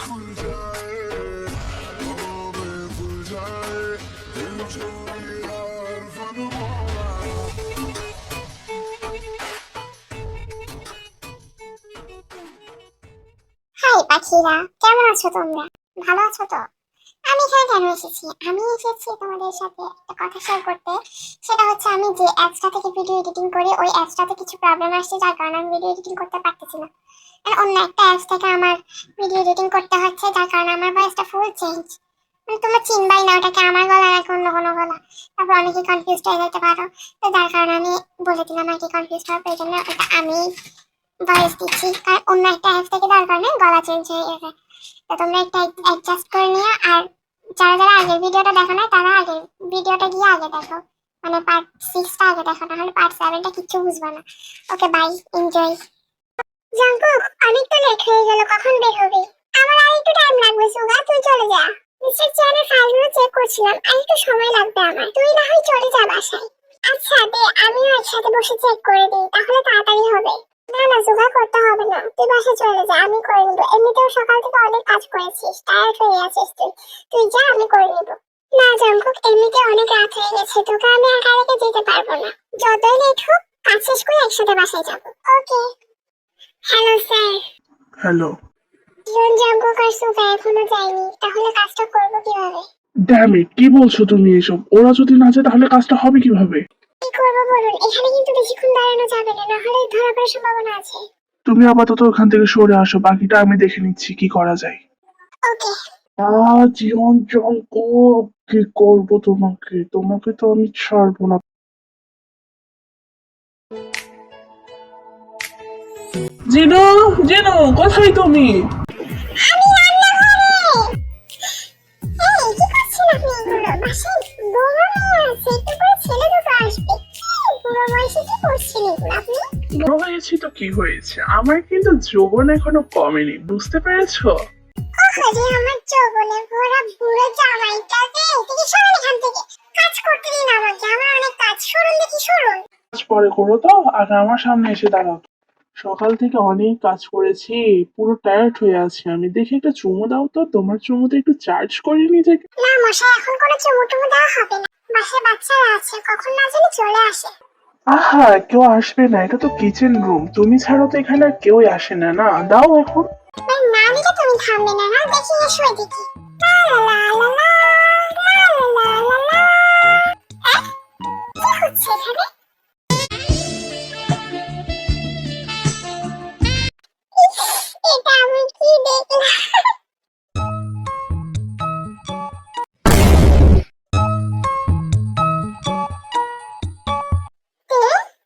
High পাখিরা, কেমন আছো তোমরা? ভালো আছো তো? আমি এখানে কেন এসেছি? আমি এসেছি তোমাদের সাথে একটা কথা শেয়ার করতে। সেটা হচ্ছে আমি যে অ্যাপসটা থেকে ভিডিও এডিটিং করি, ওই অ্যাপসটাতে কিছু প্রবলেম আসছে, যার কারণে আমি ভিডিও এডিটিং করতে পারতেছি না। আর অন্য একটা অ্যাপস থেকে আমার ভিডিও এডিটিং করতে হচ্ছে, যার কারণে আমার ভয়েসটা ফুল চেঞ্জ। মানে তোমরা চিনবাই না ওটাকে আমার গলা নাকি অন্য কোনো গলা। তারপর অনেকে কনফিউজ হয়ে যেতে পারো। তো যার কারণে আমি বলে দিলাম আর কি, কনফিউজ হওয়ার প্রয়োজন নেই, ওটা আমি ভয়েস দিচ্ছি। কারণ অন্য একটা অ্যাপস থেকে তার কারণে গলা চেঞ্জ হয়ে গেছে। তো তোমরা একটা অ্যাডজাস্ট করে নিও। আর যারা যারা আগের ভিডিওটা দেখো না, তারা আগের ভিডিওটা গিয়ে আগে দেখো, মানে পার্ট 6টা আগে দেখো, নাহলে পার্ট 7টা কিচ্ছু বুঝবে না। Okay bye, enjoy. জাঙ্কুক, অনেক তো লেট হয়ে গেল, কখন বের হবে? আমার আর একটু টাইম লাগবে সুগা, তুই চলে যা। মিস্টার চেয়ারের ফাইলগুলো চেক করছিলাম, আর একটু সময় লাগবে আমার, তুই না হয় চলে যা বাসায়। আচ্ছা দে, আমিও একসাথে বসে চেক করে দিই, তাহলে তাড়াতাড়ি হবে। না না সুগা, করতে হবে না, তুই বাসায় চলে যা, আমি করে নিব। এমনিতেও সকাল থেকে অনেক কাজ করেছিস, টায়ার্ড হয়ে আছিস তুই, তুই যা, আমি করে নিব। না জাঙ্কুক, এমনিতে অনেক রাত হয়ে গেছে, তোকে আমি একা রেখে যেতে পারবো না। যতই লেট হোক, কাজ শেষ করে একসাথে বাসায় যাবো। Okay. Hello sir. Hello. Jin Jungkook আর সুগা এখনো যায়নি, তাহলে কাজটা করবো কিভাবে? ড্যাম ইট, কি বলছো তুমি এসব? ওরা যদি না যায় তাহলে কাজটা হবে কিভাবে? কি করবো বলুন, এখানে কিন্তু বেশিক্ষণ দাঁড়ানো যাবে না, নাহলে ধরা পড়ার সম্ভাবনা আছে। তুমি আপাতত ওখান থেকে সরে আসো, বাকিটা আমি দেখে নিচ্ছি কি করা যায়। ওকে। জীবন জঙ্ক, কি করবো তোমাকে? তোমাকে তো আমি ছাড়বো না। জিনু, জিনু, কোথায় তুমি? আমি রান্নাঘরে। এই কি করছেন আপনি এগুলো? বাসায় বৌমা মেয়ে আছে, একটু করে ছেলে দুটো আসবে। বুড়ো বয়সে কি করছেন এগুলো আপনি? বড় হয়েছি তো কি হয়েছে, আমার কিন্তু যৌবন এখনো কমেনি, বুঝতে পেরেছো? ওরে আমার যৌবনে ভরা বুড়ো জামাইটাকে, এদিকে সরুন এখান থেকে। কাজ করতে দিন আমাকে, আমার অনেক কাজ, সরুন দেখি সরুন। কাজ পরে করো তো, আগে আমার সামনে এসে দাঁড়াও। সকাল থেকে অনেক কাজ করেছি, পুরো টায়ার্ড হয়ে আছি আমি। দেখি একটা চুমু দাও তো, তোমার চুমুতে একটু চার্জ করে নিজেকে। না মশাই, এখন কোনো চুমু টুমু দেওয়া হবে না, বাসায় বাচ্চারা আছে, কখন না জানি চলে আসে। আহা, কেউ আসবে না, এটা তো কিচেন রুম, তুমি ছাড়া তো এখানে আর কেউই আসে না। না দাও এখন। ভাই না নিলে তুমি থামবে না, না দেখি এসো এদিকে। লা লা লা লা লা লা লা লা। আহ, কি হচ্ছে এখানে? ইস, এটা আমি কি দেখলাম?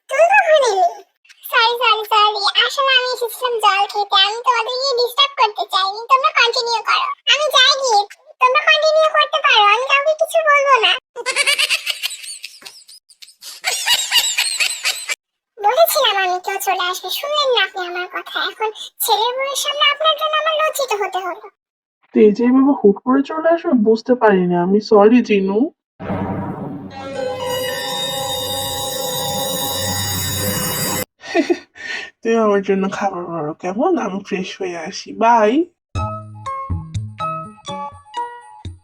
তুই কখন এলি? সরি সরি সরি, আসলে আমি এসেছিলাম জল খেতে, আমি তোমাদেরকে ডিস্টার্ব করতে চাইনি। তোমরা কন্টিনিউ করো, আমি যাই গিয়ে। তোমরা কন্টিনিউ করতে পারো, আমি কাউকে কিছু বলবো না। বলেছিলাম আমি কেউ চলে আসবে, শুনলেন না আপনি আমার কথা? এখন ছেলের বউয়ের সামনে আপনার জন্য আমার লজ্জিত হতে হলো। তেজে বাবা হুট করে চলে আসবে, বুঝতে পারিনি আমি, সরি জিনু। তুমি আমার জন্য খাবার বানাও কেমন, আমি ফ্রেশ হয়ে আসি, বাই।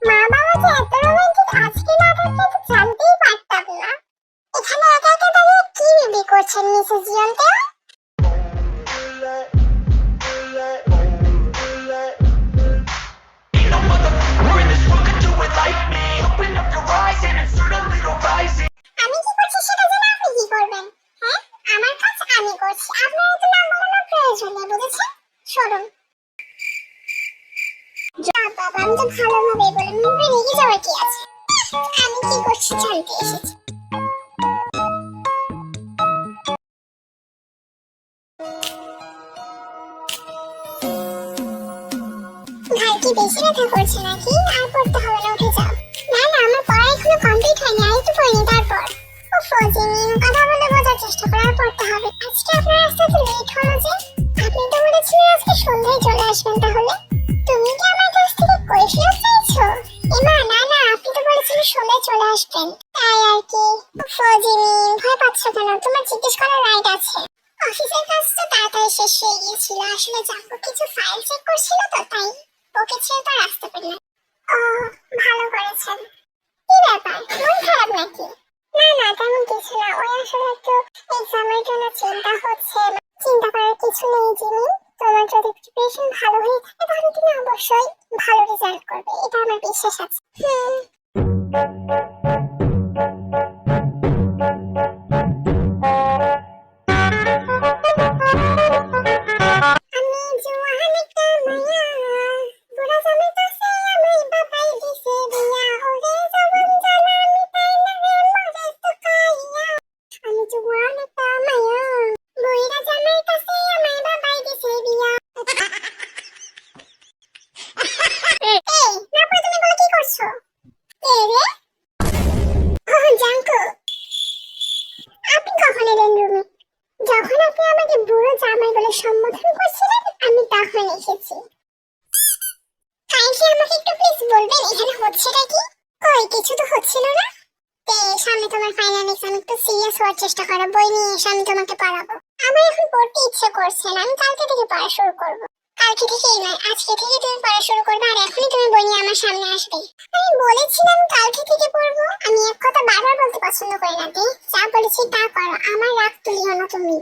মা বাবা যে এত রোমান্টিক, আজকে না থাকলে তো জানতেই পারতাম না। এখানে একা একা দাঁড়িয়ে কি বিবি করছেন মিসেস জিয়ন্তে? আমি কি করছি সেটা জেনে আপনি কি করবেন? হ্যাঁ, আমার কাজ আমি করছি, আপনার তো নাম বলানোর প্রয়োজন নেই, বুঝেছেন? সরুন। যা বাবা, আমি তো ভালোভাবে বললাম, মুখে রেগে যাওয়ার কি আছে? আমি কি করছি জানতে এসেছি। ভাই কি বেশি ব্যথা করছে নাকি? আর পড়তে হবে না, উঠে যাও। না না, আমার পড়া এখনো কমপ্লিট হয়নি, আর একটু পড়ে নি তারপর। ও ফজিনি, কথা বলে বোঝার চেষ্টা করো, আর পড়তে হবে। আজকে আপনার আসতে তো লেট হলো যে? আপনি তো বলেছিলেন আজকে সন্ধ্যায় চলে আসবেন, তাহলে তুমি কি আমার কাছ থেকে কৈফিয়ত চাইছো? এমা না না, আপনি তো বলেছিলেন সন্ধ্যায় চলে আসবেন, তাই আর কি। ফজিনি, ভয় পাচ্ছ কেন? তোমার জিজ্ঞেস করার রাইট আছে। অফিসের কাজ তো তাড়াতাড়ি শেষ হয়ে গিয়েছিল, আসলে জাঙ্কুক কিছু ফাইল চেক করছিল তো তাই। ওকে ছেড়ে তো আর আসতে পারি না। ও, ভালো করেছেন। কি ব্যাপার, মন খারাপ নাকি? না না, তেমন কিছু না, ওই আসলে একটু এক্সামের জন্য চিন্তা হচ্ছে। চিন্তা করার কিছু নেই জিমি, তোমার যদি প্রিপারেশন ভালো হয়ে থাকে তাহলে তুমি অবশ্যই ভালো রেজাল্ট করবে, এটা আমার বিশ্বাস আছে। আমি জোয়ান একটা মায়া, বুড়া জামাই কাছে আমায় বাবাই দিছে বিয়া, ওরে জবান জানা আমি তাই না রে মরে তো কাইয়া। আমি জোয়ান একটা মায়া, বুড়া জামাই কাছে আমায় বাবাই দিছে বিয়া। এই নাপা, তুমি বলে কি করছো? কে রে? জাঙ্কু, আপনি কখন এলেন রুমে? যখন আপনি আমাকে বুড়ো জামাই বলে সম্বোধন করছিলেন আমি তখন এসেছি। কাইন্ডলি আমাকে একটু প্লিজ বলবেন এখানে হচ্ছেটা কি? কই কিছু তো হচ্ছিল না। সামনে তোমার ফাইনাল এক্সাম, একটু সিরিয়াস হওয়ার চেষ্টা করো, বই নিয়ে এসে আমি তোমাকে পড়াবো। আমার এখন পড়তে ইচ্ছে করছে না, আমি কালকে থেকে পড়া শুরু করবো। কালকে থেকেই নয়, আজকে থেকে তুমি পড়া শুরু করবে, আর এখনই তুমি বই নিয়ে আমার সামনে আসবে। আমি বলেছিলাম কালকে থেকে পড়বো। আমি এক কথা বারবার বলতে পছন্দ করি না, যা বলেছি তা করো, আমার রাগ তুলিও না তুমি।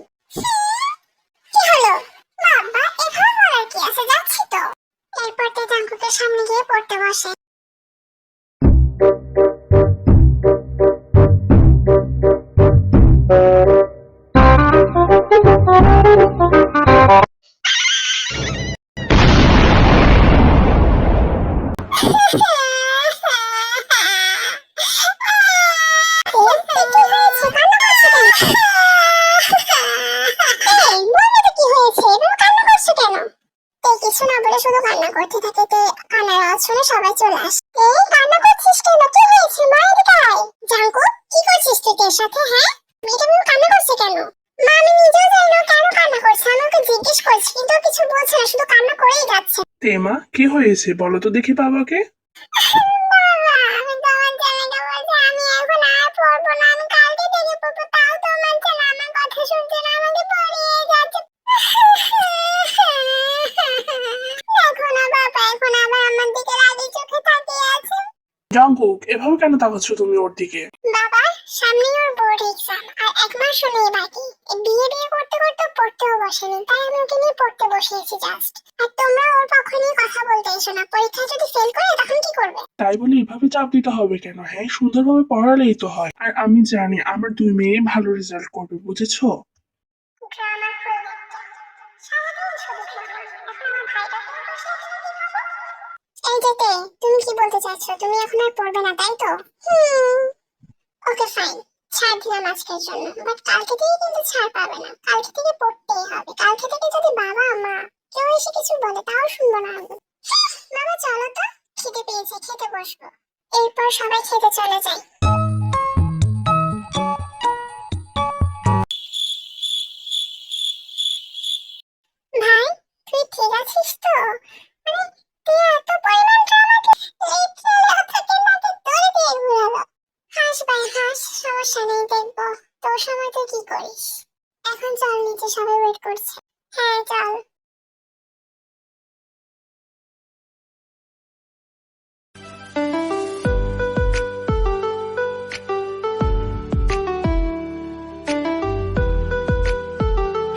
কি হলো বাবা, এভাবে বলার কি আছে, যাচ্ছি তো। এরপর তো জাঙ্কুকের সামনে গিয়ে পড়তে বসে। কিছু না বলে শুধু কান্না করতে থাকে, কান্নার আওয়াজ শুনে সবাই চলে আসে। কান্না করছিস কেন, কি হয়েছে মা? এদিকে আয়। জাঙ্কু, কি করছিস তুই এর সাথে? হ্যাঁ, মেয়েটা কান্না করছে কেন? মা আমি নিজেও জানি না কেন কান্না করছে, আমি ওকে জিজ্ঞেস করছি কিন্তু ও কিছু বলছে না, শুধু কান্না করেই যাচ্ছে। তেমা, কি হয়েছে বলো তো দেখি বাবাকে। বাবা, আমি তোমার জামাইকে বলছি আমি এখন আর পড়বো না, আমি কালকে থেকে পড়বো, তাও তো মানছে না, আমার কথা শুনছে না, আমাকে পড়িয়ে যাচ্ছে। দেখো না বাবা, এখন আবার আমার দিকে রাগি চোখে তাকিয়ে আছে। জাঙ্কুক, এভাবে কেন তাকাচ্ছ তুমি ওর দিকে? বাবা, সামনে ওর বোর্ড এক্সাম, আর এক মাস হলেই বাকি। বিয়ে করতে করতে পড়তেও বসেনি, তাই আমি ওকে নিয়ে পড়তে বসিয়েছি জাস্ট। আর তোমরা ওর পক্ষ নিয়ে কথা বলতে এসো না, পরীক্ষায় যদি ফেল করে তখন কি করবে? তাই বলে এভাবে চাপ দিতে হবে কেন? হ্যাঁ, সুন্দরভাবে পড়ালেই তো হয়। আর আমি জানি আমার দুই মেয়ে ভালো রেজাল্ট করবে, বুঝেছো? ড্রামা প্রজেক্ট, সারাদিন শুধু খেলা, এখন আমার ভাইটাকে বসিয়ে দিলে কি খাবো? এই যে তুমি কি বলতে চাচ্ছো, তুমি এখন আর পড়বে না তাই তো? ওকে ফাইন, ছাড় দিলাম আজকের জন্য, বাট কালকে থেকে কিন্তু ছাড় পাবে না, কালকে থেকে পড়তেই হবে। কালকে থেকে যদি বাবা মা কেউ এসে কিছু বলে তাও শুনবো না আমি। বাবা চলো তো, খিদে পেয়েছে, খেতে বসবো। এরপর সবাই খেতে চলে যায়। ভাই, তুই ঠিক আছিস তো? মানে তুই এত পরিমাণ ড্রামাকে লিটারালি হাতে নাতে ধরে দিয়ে ঘুরালো। হাস ভাই হাস, সমস্যা নেই, দেখবো তোর সময় তুই কি করিস। এখন চল নিচে, সবাই ওয়েট করছে। হ্যাঁ চল।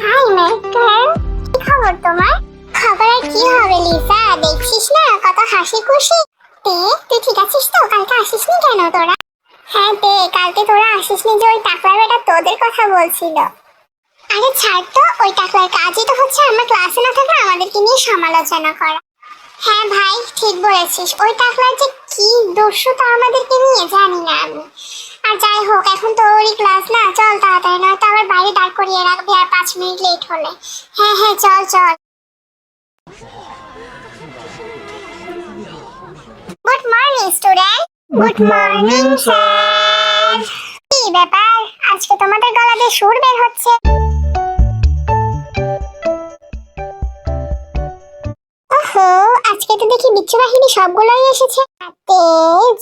হাই মেকার, কি খবর তোমার? খবর আর কি হবে লিসা, দেখছিস না কত হাসি খুশি। তুই ঠিক আছিস তো? কালকে আসিসনি কেন তোরা? হ্যাঁ কালকে তোরা আসিসনি যে ওই টাকলা বেটা তোদের কথা বলছিল। আরে ছাড় তো, ওই টাকলার কাজই তো হচ্ছে আমরা ক্লাসে না থাকলে আমাদেরকে নিয়ে সমালোচনা করা। হ্যাঁ ভাই ঠিক বলেছিস, ওই টাকলার যে কি দস্যু তা আমাদেরকে নিয়ে জানি না আমি। আর যাই হোক, এখন তো ওরই ক্লাস না, চল তাড়াতাড়ি, নয়তো আবার বাইরে দাঁড় করিয়ে রাখবি আর 5 মিনিট লেট হলে। হ্যাঁ হ্যাঁ চল চল। Good morning student. Good morning sir. কি ব্যাপার, আজকে তোমাদের গলা দিয়ে সুর বের হচ্ছে? ওহো, আজকে তো দেখি বিচ্ছু বাহিনী সবগুলোই এসেছে।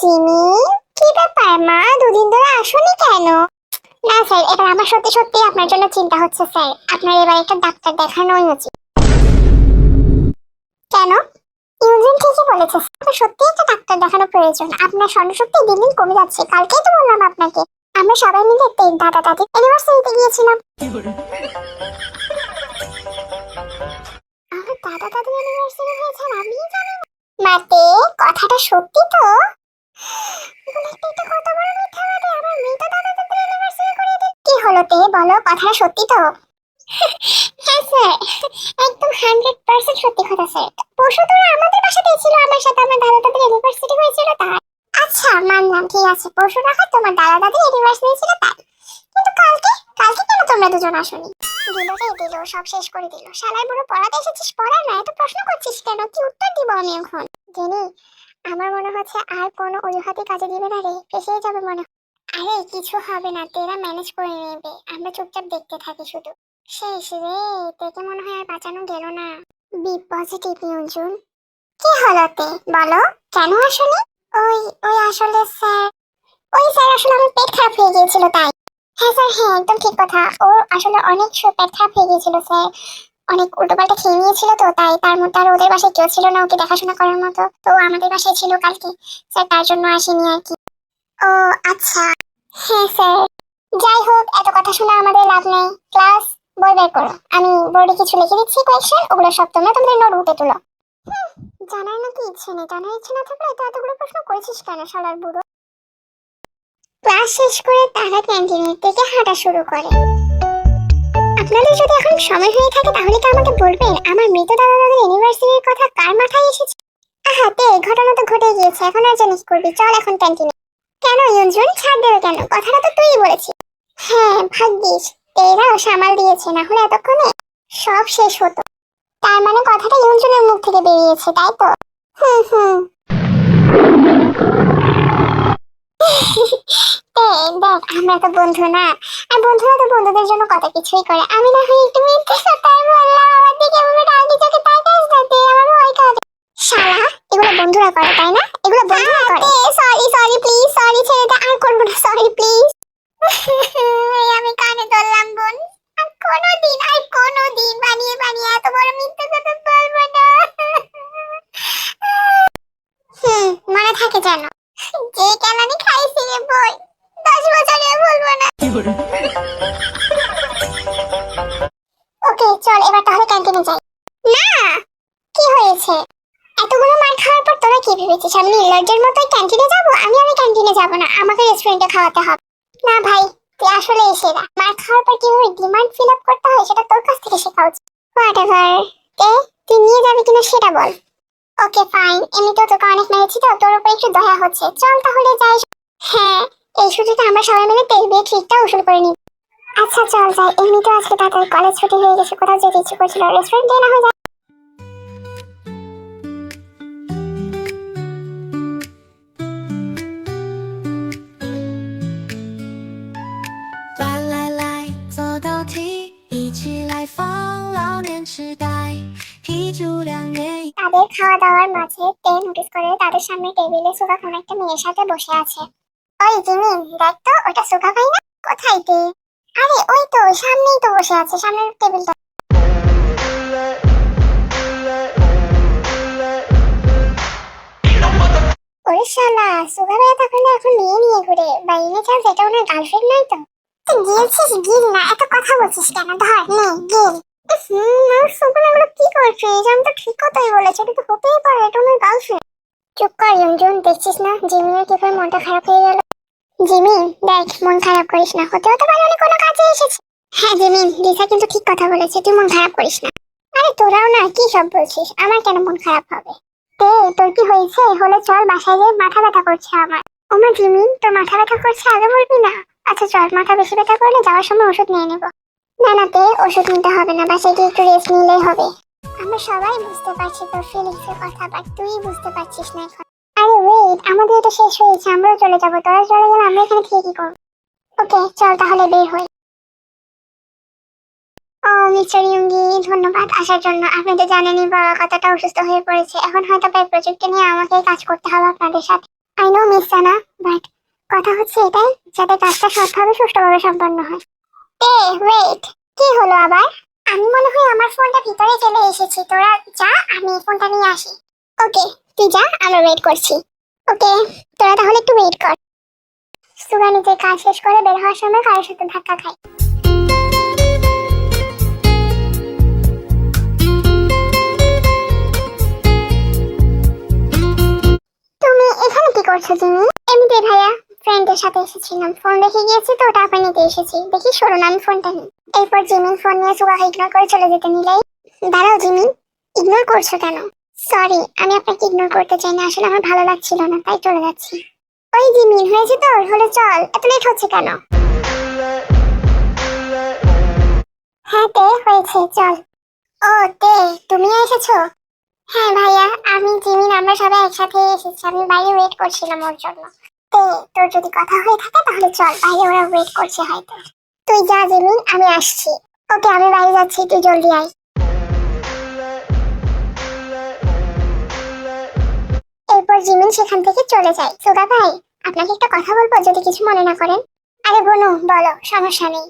জিমি, কি ব্যাপার মা, দুদিন ধরে আসোনি কেন? না স্যার, এবার আমার সত্যি সত্যি আপনার জন্য চিন্তা হচ্ছে স্যার, আপনার এবার একটা ডাক্তার দেখানোই উচিত। কেন? ইউজিন ঠিক হয়েছে স্যার, সত্যি একটা ডাক্তার দেখানো প্রয়োজন। আপনার স্মরণশক্তি দিন দিন কমে যাচ্ছে। কালকেই তো বললাম আপনাকে, আমরা সবাই মিলে দাদা দাদি ইউনিভার্সিটিতে গিয়েছিলাম। আমার দাদা দাদি ইউনিভার্সিটি হয়েছে আর আমি জানি না। মাতে, কথাটা সত্যি তো? এটা কত বড় মিথ্যাবাদী! আমার মেয়ে তো দাদা দাদি ইউনিভার্সিটি করিয়ে দিল। কি হলো তে, বলো কথাটা সত্যি তো? হ্যাঁ স্যার, একদম 100% সত্যি কথা স্যার। পরশু তোরা আমাদের বাসাতেই ছিল, আমার সাথে আমার দাদা দাদির ইউনিভার্সিটি হয়েছিল তাই। আচ্ছা মানলাম, ঠিক আছে, পরশু না হয় তোমার দাদা দাদির ইউনিভার্সিটি ছিল তাই, কিন্তু কালকে কালকে কেন তোমরা দুজন আসোনি? দিল রে দিল, সব শেষ করে দিল। শালার বুড়ো, পড়াতে এসেছিস পড়া না, এত প্রশ্ন করছিস কেন? কি উত্তর দিব আমি এখন? জেনি, আমার মনে হচ্ছে আর কোনো অজুহাতে কাজে দিবে না রে, ফেসে যাবে মনে হয়। আরে কিছু হবে না, তেরা ম্যানেজ করে নেবে, আমরা চুপচাপ দেখতে থাকি শুধু। শেষ রে, তেকে মনে হয় আর বাঁচানো গেল না। বি পজিটিভ নিউজন। কি হলো তে, বলো কেন আসলে? ওই ওই আসলে স্যার, আসলে আমার পেট খারাপ হয়ে গিয়েছিল তাই। হ্যাঁ স্যার, হ্যাঁ একদম ঠিক কথা, ওর আসলে অনেক পেট খারাপ হয়ে গিয়েছিল স্যার, অনেক উল্টোপাল্টা খেয়ে নিয়েছিল তো তাই। তার মধ্যে আর ওদের বাসায় কেউ ছিল না ওকে দেখাশোনা করার মতো, তো আমাদের বাসায় ছিল কালকে স্যার, তার জন্য আসেনি আর কি। ও আচ্ছা, হ্যাঁ স্যার। যাই হোক, এত কথা শুনে আমাদের লাভ নেই। ক্লাস, বই বের করো, আমি বোর্ডে কিছু লিখে দিচ্ছি কোয়েশ্চেন, ওগুলো সব তোমরা তোমাদের নোটবুকে তুলো। জানার নাকি ইচ্ছে নেই? জানার ইচ্ছে না থাকলে তো এতগুলো প্রশ্ন করেছিস কেন শালার বুড়ো? ক্লাস শেষ করে তারা ক্যান্টিনের থেকে হাঁটা শুরু করে। আপনাদের যদি এখন সময় হয়ে থাকে তাহলে কি আমাকে বলবেন আমার মৃত দাদা দাদির ইউনিভার্সিটির কথা কার মাথায় এসেছে? আহাতে, ঘটনা তো ঘটে গিয়েছে, এখন আর জানিস করবি, চল এখন ক্যান্টিনে। কেন ইউনজুন, ছাড় দেবে কেন? কথাটা তো তুই বলেছিস। হ্যাঁ ভাগ্যিস এরাও সামাল দিয়েছে, না হলে এতক্ষণে সব শেষ হতো। তার মানে কথাটা ইউনজুনের মুখ থেকে বেরিয়েছে তাই তো? হুম হুম। দেখ, আমরা তো বন্ধু না, আর বন্ধুরা তো বন্ধুদের জন্য কত কিছুই করে। আমি না হয় একটু মিথ্যে কথাই বললাম, আমার দিকে এভাবে ডাকি চোখে তাকাস না তে, আমার ভয় করে। শালা, এগুলো বন্ধুরা করে তাই না? এগুলো বন্ধুরা করে। সরি সরি প্লিজ, সরি ছেড়ে দে, আর করবো না, সরি প্লিজ। আমি কানে ধরলাম বোন, আর কোনোদিন বানিয়ে বানিয়ে এত বড় মিথ্যে কথা বলবো না। মনে থাকে যেন, যে কেলানি খাইছি রে বই, 10 বছরে বলবো না। ওকে চল এবার তাহলে ক্যান্টিনে যাই। না, কি হয়েছে? এতগুলো মার খাওয়ার পর তোরা কি ভেবেছিস আমি নির্লজ্জের মতোই ক্যান্টিনে যাব? আমি ক্যান্টিনে যাব না, আমাকে রেস্টুরেন্টে খাওয়াতে হবে। না ভাই, তুই আসলে সেরা। মার খাওয়ার পর কিভাবে ডিমান্ড ফিল আপ করতে হয় সেটা তোর কাছ থেকে শেখা উচিত। হোয়াটএভার, তুই নিয়ে যাবি কিনা সেটা বল। ওকে ফাইন, এমনিতেও তোকে অনেক মেরেছি তো, তোর উপর একটু দয়া হচ্ছে, চল তাহলে যাই। হ্যাঁ, এই সুযোগে আমরা সবাই মিলে তেল দিয়ে ট্রিটটা উসুল করে নিব। আচ্ছা চল যাই, এমনিতেও আজকে তাড়াতাড়ি কলেজ ছুটি হয়ে গেছে, কোথাও যেতে ইচ্ছে করছিল, রেস্টুরেন্টে না হয়ে যায়।来来来，做道题，一起来放老年痴呆，一柱两月。 তাদের খাওয়া দাওয়ার মাঝে তে নোটিস করে তাদের সামনে টেবিলে সুগা কোনো একটা মেয়ের সাথে বসে আছে। ওই জিমিন, দেখ তো ওটা সুগা ভাই না? কোথায় তে? আরে ওই তো সামনেই তো বসে আছে, সামনের টেবিলটা। ওরে শালা, সুগা ভাই তাহলে এখন মেয়ে নিয়ে ঘুরে, বাইরে চান্স এটা ওনার গার্লফ্রেন্ড নয় তো? তুই গিলছিস? গিল না, এত কথা বলছিস কেন? ধর নে গিল। আমার সুগা এগুলো কি করছিস? আমি তো ঠিক কথাই বলেছি, এটা তো হতেই পারে, এটা ওনার গার্লফ্রেন্ড। চুপ কর ইউনজুন, দেখছিস না জিমিনের কিভাবে মনটা খারাপ হয়ে গেল? জিমিন দেখ, মন খারাপ করিস না, হতে হতে পারে উনি কোনো কাজে এসেছে। হ্যাঁ জিমিন, লিসা কিন্তু ঠিক কথা বলেছে, তুই মন খারাপ করিস না। আরে তোরাও না কি সব বলছিস, আমার কেন মন খারাপ হবে? তোর কি হয়েছে? হলে চল, বাসায় যাই, মাথা ব্যথা করছে আমার। ওমা জিমিন, তোর মাথা ব্যথা করছে আগে বলবি না? আচ্ছা চল, মাথা বেশি ব্যথা করলে যাওয়ার সময় ওষুধ নিয়ে নেবো। না না ওষুধ নিতে হবে না, বাসায় গিয়ে একটু রেস্ট নিলেই হবে। আমরা সবাই বুঝতে পারছি তোর ফিলিংস এর কথা, বাট তুই বুঝতে পারছিস না এখন। আরে ওয়েট, আমাদের এটা শেষ হয়েছে, আমরাও চলে যাবো, তোরা চলে গেলে আমরা এখানে থেকে কি করবো? ওকে চল তাহলে বের হই। ও মিস্টার ইয়ুঙ্গি, ধন্যবাদ আসার জন্য। আপনি তো জানেনই বাবা কতটা অসুস্থ হয়ে পড়েছে, এখন হয়তো প্রায় প্রজেক্ট নিয়ে আমাকেই কাজ করতে হবে আপনাদের সাথে। আই নো মিস জানা, বাট কথা হচ্ছে এটাই, যাতে কাজটা সৎভাবে সুষ্ঠুভাবে সম্পন্ন হয়। ওয়েট, কি হলো আবার? আমি মনে হয় আমার ফোনটা ভিতরে চলে এসেছি, তোরা যা, আমি ফোনটা নিয়ে আসি। ওকে তুই যা, আমরা ওয়েট করছি। ওকে, তোরা তাহলে একটু ওয়েট কর। সুগা নিজের কাজ শেষ করে বের হওয়ার সময় কারোর সাথে ধাক্কা খায়। তুমি এখানে কি করছো জিমি? এমনিতেই ভাইয়া, ফ্রেন্ডের সাথে এসেছিলাম, ফোন রেখে গিয়েছি তো টাকা নিতে এসেছি। দেখি সরুন, আমি ফোনটা নিই। এরপর জিমিন ফোন নিয়ে সুগাকে ইগনোর করে চলে যেতে নিলেই, দাঁড়াও জিমি, ইগনোর করছো কেন? সরি, আমি আপনাকে ইগনোর করতে চাই না, আসলে আমার ভালো লাগছিল না, তাই চলে যাচ্ছি। ওই জিমিন, হয়েছে তোর? হলে চল, এত লেট হচ্ছে কেন? হ্যাঁ তে, হয়েছে, চল। ও তে, তুমি এসেছো? হ্যাঁ ভাইয়া, আমি জিমিন, আমরা সবাই একসাথে এসেছি। আমি বাইরে ওয়েট করছিলাম ওর জন্য। তে, তোর যদি কথা হয়ে থাকে তাহলে চল, বাইরে ওরা ওয়েট করছে হয়তো। তুই যা জিমিন, আমি আসছি। ওকে, আমি বাইরে যাচ্ছি, তুই জলদি আয়। এরপর জিমিন সেখান থেকে চলে যায়। সুগা ভাই, আপনাকে একটা কথা বলবো, যদি কিছু মনে না করেন। আরে বোনো, বলো, সমস্যা নেই।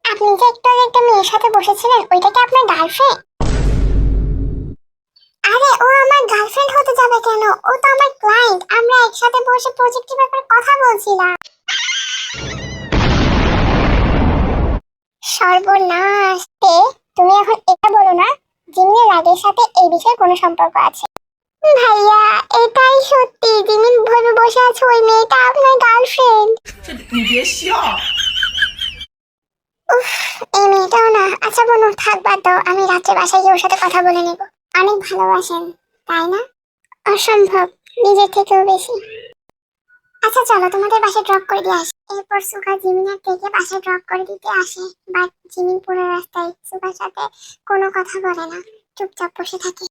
আপনি যে একটু আগে একটা মেয়ের সাথে বসেছিলেন, ওইটা কি আপনার গার্লফ্রেন্ড? আরে ও আমার গার্লফ্রেন্ড হতে যাবে কেন? ও তো আমার ক্লায়েন্ট, আমরা একসাথে বসে প্রজেক্টের ব্যাপারে কথা বলছিলাম। সর্বনাশ! তুমি এখন এটা বলো না, জিমিনের রাগের সাথে এই বিষয়ে কোনো সম্পর্ক আছে? ভাইয়া, এটাই সত্যি, জিমিন ভেবে বসে আছে ওই মেয়েটা আপনার গার্লফ্রেন্ড। উফ, এই মেয়েটাও না। আচ্ছা বোনো, থাক, বাদ দাও, আমি রাত্রে বাসায় গিয়ে ওর সাথে কথা বলে নেব। অনেক ভালোবাসেন, তাই না? অসম্ভব, নিজের থেকেও বেশি। আচ্ছা চলো, তোমাদের বাসায় ড্রপ করে দিয়ে আসি। এরপর সুগা জিমিনের থেকে বাসায় ড্রপ করে দিতে আসে, বাট জিমিন পুরো রাস্তায় সুগার সাথে কোনো কথা বলে না, চুপচাপ বসে থাকে।